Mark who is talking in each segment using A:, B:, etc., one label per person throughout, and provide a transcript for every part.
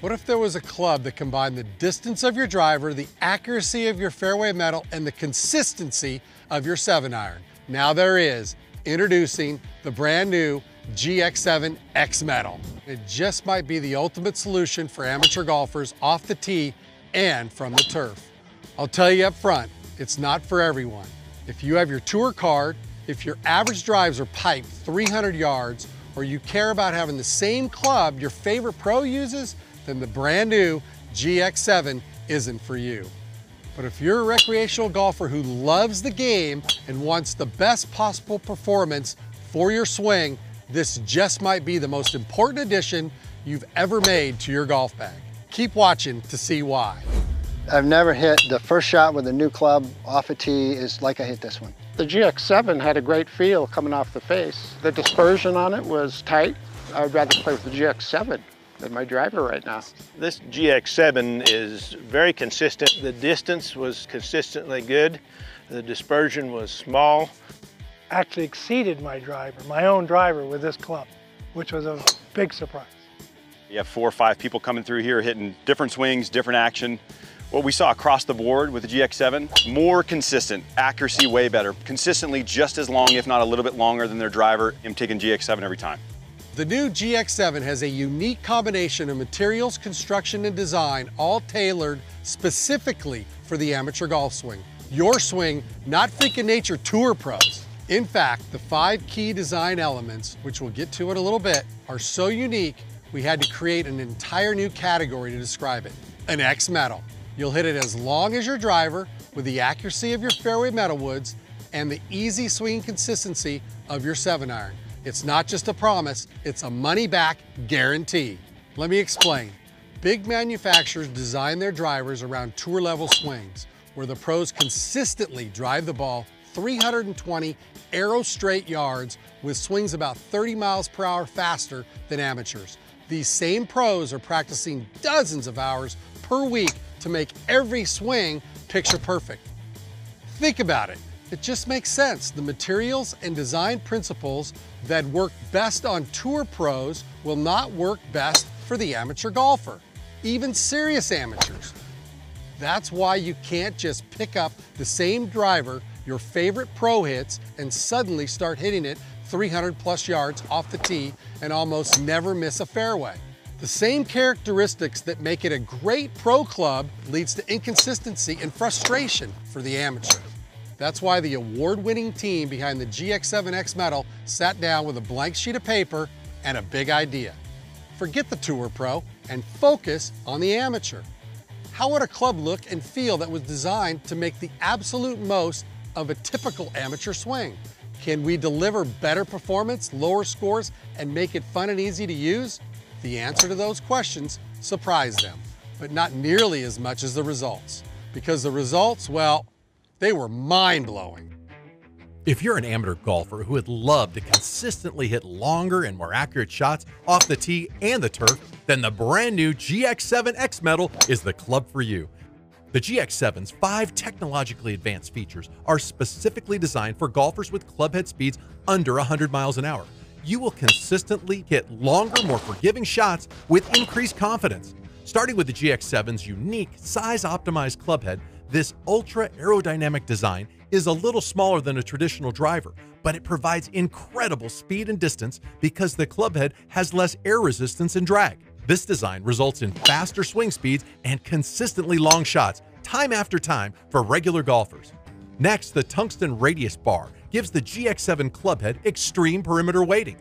A: What if there was a club that combined the distance of your driver, the accuracy of your fairway metal, and the consistency of your 7-iron? Now there is. Introducing the brand new GX-7 X Metal. It just might be the ultimate solution for amateur golfers off the tee and from the turf. I'll tell you up front, it's not for everyone. If you have your tour card, if your average drives are piped 300 yards, or you care about having the same club your favorite pro uses, then the brand new GX-7 isn't for you. But if you're a recreational golfer who loves the game and wants the best possible performance for your swing, this just might be the most important addition you've ever made to your golf bag. Keep watching to see why.
B: I've never hit the first shot with a new club off a tee is like I hit this one.
C: The GX-7 had a great feel coming off the face. The dispersion on it was tight. I would rather play with the GX-7 than my driver right now.
D: This GX-7 is very consistent. The distance was consistently good. The dispersion was small.
E: Actually exceeded my driver, my own driver with this club, which was a big surprise.
F: You have 4 or 5 people coming through here hitting different swings, different action. What we saw across the board with the GX-7, more consistent, accuracy way better, consistently just as long, if not a little bit longer than their driver. I'm taking GX-7 every time.
A: The new GX-7 has a unique combination of materials, construction, and design, all tailored specifically for the amateur golf swing. Your swing, not freaking nature tour pros. In fact, the 5 key design elements, which we'll get to in a little bit, are so unique, we had to create an entire new category to describe it, an X Metal. You'll hit it as long as your driver with the accuracy of your fairway metal woods and the easy swing consistency of your 7-iron. It's not just a promise, it's a money-back guarantee. Let me explain. Big manufacturers design their drivers around tour-level swings, where the pros consistently drive the ball 320 arrow-straight yards with swings about 30 miles per hour faster than amateurs. These same pros are practicing dozens of hours per week to make every swing picture perfect. Think about it. It just makes sense. The materials and design principles that work best on tour pros will not work best for the amateur golfer, even serious amateurs. That's why you can't just pick up the same driver your favorite pro hits and suddenly start hitting it 300 plus yards off the tee and almost never miss a fairway. The same characteristics that make it a great pro club leads to inconsistency and frustration for the amateur. That's why the award-winning team behind the GX-7 X Metal sat down with a blank sheet of paper and a big idea. Forget the tour pro and focus on the amateur. How would a club look and feel that was designed to make the absolute most of a typical amateur swing? Can we deliver better performance, lower scores, and make it fun and easy to use? The answer to those questions surprised them, but not nearly as much as the results. Because the results, well, they were mind-blowing.
G: If you're an amateur golfer who would love to consistently hit longer and more accurate shots off the tee and the turf, then the brand new GX-7 X Metal is the club for you. The GX-7's 5 technologically advanced features are specifically designed for golfers with clubhead speeds under 100 miles an hour. You will consistently hit longer, more forgiving shots with increased confidence. Starting with the GX-7's unique size-optimized clubhead, this ultra aerodynamic design is a little smaller than a traditional driver, but it provides incredible speed and distance because the clubhead has less air resistance and drag. This design results in faster swing speeds and consistently long shots, time after time, for regular golfers. Next, the tungsten radius bar gives the GX-7 clubhead extreme perimeter weighting.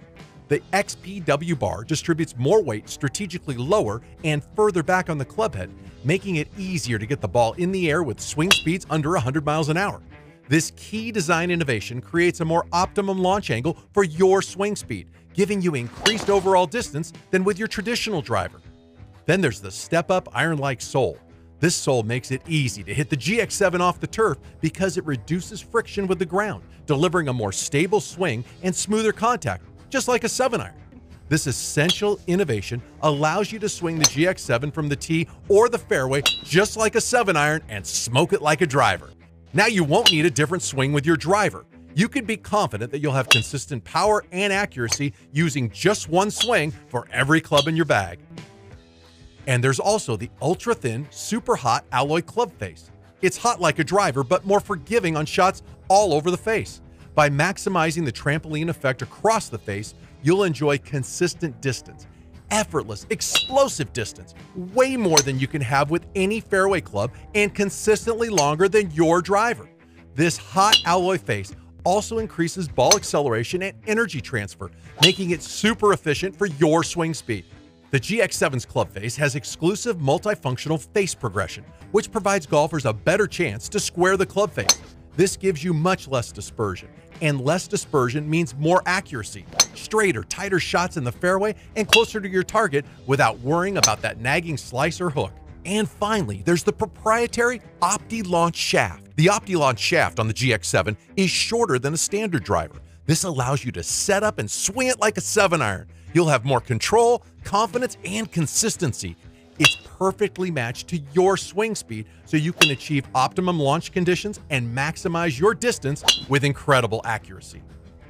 G: The XPW bar distributes more weight strategically lower and further back on the clubhead, making it easier to get the ball in the air with swing speeds under 100 miles an hour. This key design innovation creates a more optimum launch angle for your swing speed, giving you increased overall distance than with your traditional driver. Then there's the step-up iron-like sole. This sole makes it easy to hit the GX-7 off the turf because it reduces friction with the ground, delivering a more stable swing and smoother contact, just like a 7-iron. This essential innovation allows you to swing the GX-7 from the tee or the fairway just like a 7-iron and smoke it like a driver. Now you won't need a different swing with your driver. You can be confident that you'll have consistent power and accuracy using just one swing for every club in your bag. And there's also the ultra-thin, super hot alloy club face. It's hot like a driver, but more forgiving on shots all over the face. By maximizing the trampoline effect across the face, you'll enjoy consistent distance, effortless, explosive distance, way more than you can have with any fairway club, and consistently longer than your driver. This hot alloy face also increases ball acceleration and energy transfer, making it super efficient for your swing speed. The GX7's club face has exclusive multifunctional face progression, which provides golfers a better chance to square the club face. This gives you much less dispersion, and less dispersion means more accuracy, straighter, tighter shots in the fairway and closer to your target without worrying about that nagging slice or hook. And finally, there's the proprietary OPTI-Launch shaft. The OPTI-Launch shaft on the GX7 is shorter than a standard driver. This allows you to set up and swing it like a 7-iron. You'll have more control, confidence, and consistency. It's perfectly matched to your swing speed, so you can achieve optimum launch conditions and maximize your distance with incredible accuracy.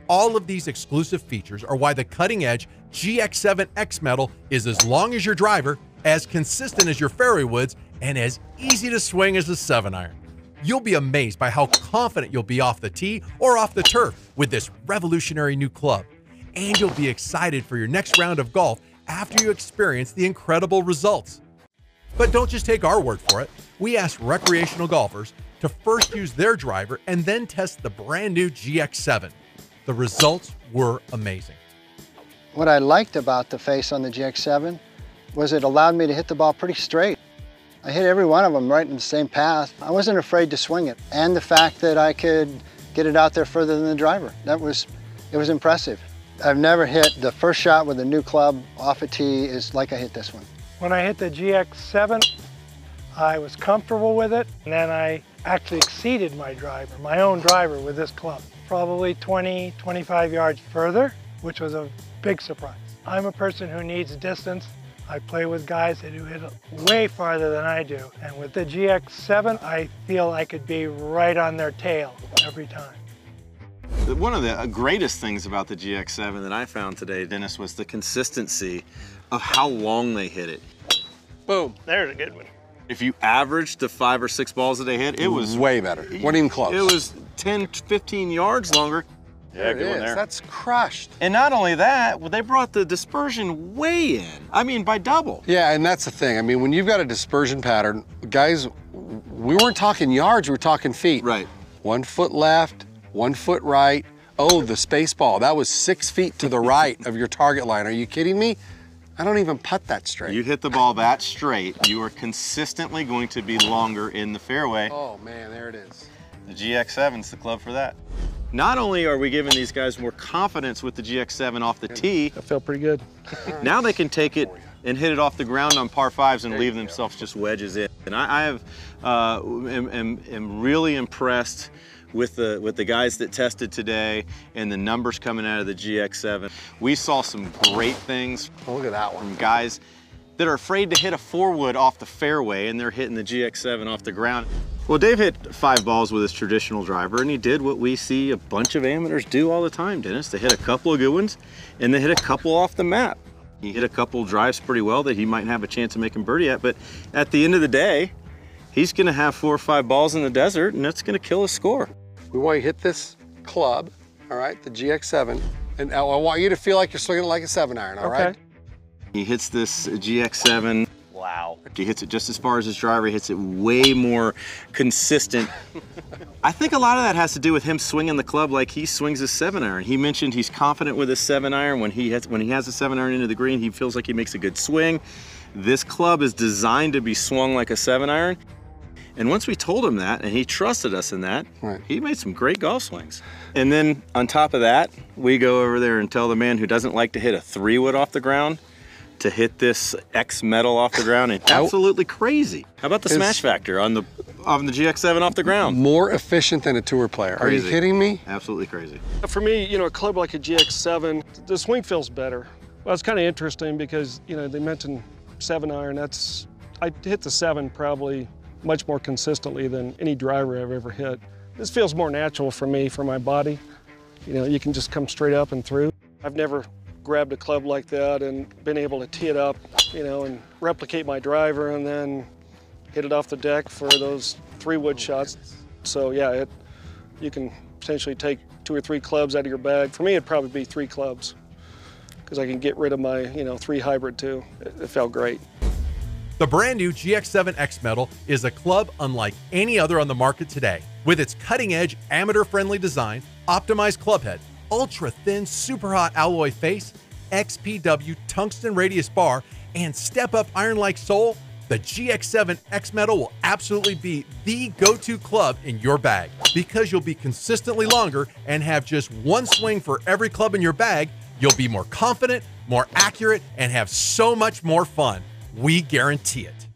G: All of these exclusive features are why the cutting-edge GX7 X Metal is as long as your driver, as consistent as your fairway woods, and as easy to swing as a 7-iron. You'll be amazed by how confident you'll be off the tee or off the turf with this revolutionary new club. And you'll be excited for your next round of golf after you experience the incredible results. But don't just take our word for it. We asked recreational golfers to first use their driver and then test the brand new GX7. The results were amazing.
B: What I liked about the face on the GX7 was it allowed me to hit the ball pretty straight. I hit every one of them right in the same path. I wasn't afraid to swing it. And the fact that I could get it out there further than the driver, it was impressive. I've never hit the first shot with a new club off a tee is like I hit this one.
E: When I hit the GX7, I was comfortable with it, and then I actually exceeded my driver, my own driver with this club, probably 20, 25 yards further, which was a big surprise. I'm a person who needs distance. I play with guys that do hit way farther than I do, and with the GX7, I feel I could be right on their tail every time.
F: One of the greatest things about the GX7 that I found today, Dennis, was the consistency of how long they hit it.
D: Boom, there's a good one.
F: If you averaged the 5 or 6 balls that they hit, it was
A: way better. Wasn't even close.
F: It was 10, 15 yards longer.
A: Yeah, good one there. That's crushed.
F: And not only that, well, they brought the dispersion way in. I mean, by double.
A: Yeah, and that's the thing. I mean, when you've got a dispersion pattern, guys, we weren't talking yards, we were talking feet.
F: Right.
A: 1 foot left, 1 foot right. Oh, the space ball. That was 6 feet to the right of your target line. Are you kidding me? I don't even putt that straight.
F: You hit the ball that straight, you are consistently going to be longer in the fairway.
A: Oh man, there it is.
F: The GX7's the club for that. Not only are we giving these guys more confidence with the GX7 off the tee,
H: I feel pretty good.
F: now they can take it and hit it off the ground on par 5s and leave themselves just wedges in. And I am really impressed with the guys that tested today and the numbers coming out of the GX7. We saw some great things.
A: Oh, look at that one.
F: From guys that are afraid to hit a 4-wood off the fairway, and they're hitting the GX7 off the ground. Well, Dave hit 5 balls with his traditional driver, and he did what we see a bunch of amateurs do all the time, Dennis. They hit a couple of good ones, and they hit a couple off the map. He hit a couple drives pretty well that he might have a chance of making birdie at, but at the end of the day, he's gonna have 4 or 5 balls in the desert, and that's gonna kill his score.
A: We want you to hit this club, all right, the GX7, and I want you to feel like you're swinging it like a 7-iron, all right?
F: He hits this GX7.
D: Wow.
F: He hits it just as far as his driver. He hits it way more consistent. I think a lot of that has to do with him swinging the club like he swings his 7-iron. He mentioned he's confident with his 7-iron. When he has a 7-iron into the green, he feels like he makes a good swing. This club is designed to be swung like a 7-iron. And once we told him that, and he trusted us in that, he made some great golf swings. And then on top of that, we go over there and tell the man who doesn't like to hit a 3-wood off the ground to hit this X Metal off the ground, and absolutely crazy. How about the smash factor on the GX7 off the ground?
A: More efficient than a tour player.
F: Crazy.
A: Are you kidding me?
F: Absolutely crazy.
H: For me, you know, a club like a GX7, the swing feels better. Well, it's kind of interesting because, you know, they mentioned 7-iron. I hit the 7 probably much more consistently than any driver I've ever hit. This feels more natural for me, for my body. You know, you can just come straight up and through. I've never grabbed a club like that and been able to tee it up you know, and replicate my driver and then hit it off the deck for those 3 wood shots. So yeah, you can potentially take 2 or 3 clubs out of your bag. For me, it'd probably be 3 clubs because I can get rid of my, you know, 3 hybrid too. It felt great.
G: The brand new GX-7 X Metal is a club unlike any other on the market today. With its cutting-edge, amateur-friendly design, optimized club head, ultra-thin, super-hot alloy face, XPW tungsten radius bar, and step-up iron-like sole, the GX-7 X Metal will absolutely be the go-to club in your bag. Because you'll be consistently longer and have just one swing for every club in your bag, you'll be more confident, more accurate, and have so much more fun. We guarantee it.